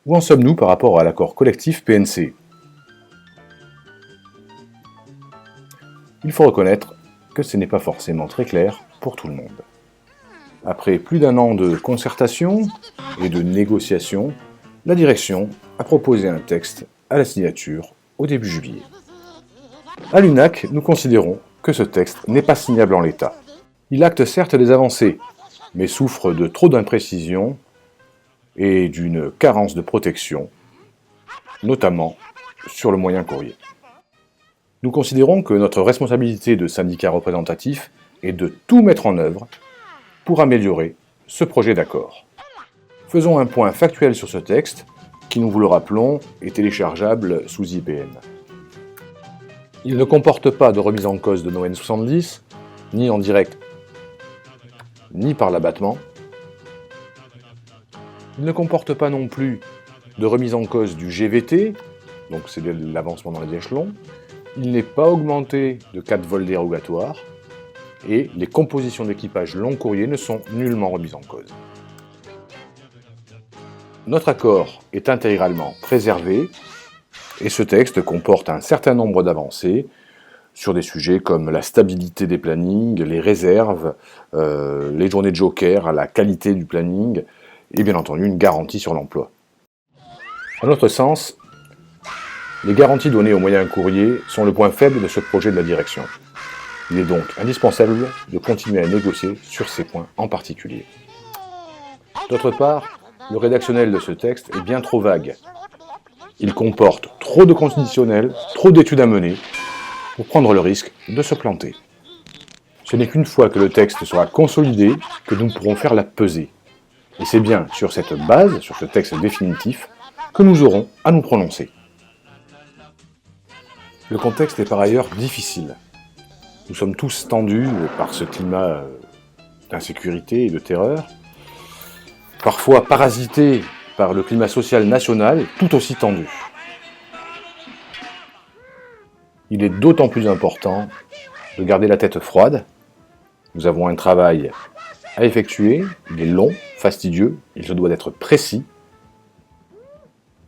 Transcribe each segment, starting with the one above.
Où en sommes-nous par rapport à l'accord collectif PNC? Il faut reconnaître que ce n'est pas forcément très clair pour tout le monde. Après plus d'un an de concertation et de négociation, la direction a proposé un texte à la signature au début juillet. À l'UNAC, nous considérons que ce texte n'est pas signable en l'état. Il acte certes des avancées, mais souffre de trop d'imprécisions et d'une carence de protection, notamment sur le moyen courrier. Nous considérons que notre responsabilité de syndicat représentatif est de tout mettre en œuvre pour améliorer ce projet d'accord. Faisons un point factuel sur ce texte, qui, nous vous le rappelons, est téléchargeable sous IPN. Il ne comporte pas de remise en cause de nos N70, ni en direct, ni par l'abattement. Il ne comporte pas non plus de remise en cause du GVT, donc c'est de l'avancement dans les échelons. Il n'est pas augmenté de 4 vols dérogatoires, et les compositions d'équipage long courrier ne sont nullement remises en cause. Notre accord est intégralement préservé, et ce texte comporte un certain nombre d'avancées sur des sujets comme la stabilité des plannings, les réserves, les journées de joker, la qualité du planning, et bien entendu une garantie sur l'emploi. À notre sens, les garanties données aux moyens courriers sont le point faible de ce projet de la direction. Il est donc indispensable de continuer à négocier sur ces points en particulier. D'autre part, le rédactionnel de ce texte est bien trop vague. Il comporte trop de conditionnels, trop d'études à mener, pour prendre le risque de se planter. Ce n'est qu'une fois que le texte sera consolidé que nous pourrons faire la pesée. Et c'est bien sur cette base, sur ce texte définitif, que nous aurons à nous prononcer. Le contexte est par ailleurs difficile. Nous sommes tous tendus par ce climat d'insécurité et de terreur, parfois parasités par le climat social national tout aussi tendu. Il est d'autant plus important de garder la tête froide. Nous avons un travail à effectuer, il est long, fastidieux, il se doit d'être précis,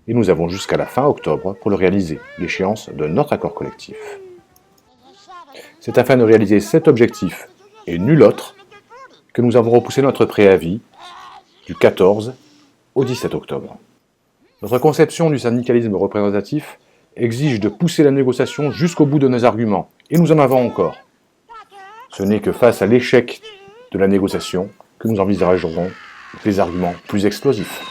et nous avons jusqu'à la fin octobre pour le réaliser, l'échéance de notre accord collectif. C'est afin de réaliser cet objectif, et nul autre, que nous avons repoussé notre préavis du 14 au 17 octobre. Notre conception du syndicalisme représentatif exige de pousser la négociation jusqu'au bout de nos arguments, et nous en avons encore. Ce n'est que face à l'échec de la négociation que nous envisagerons des arguments plus explosifs.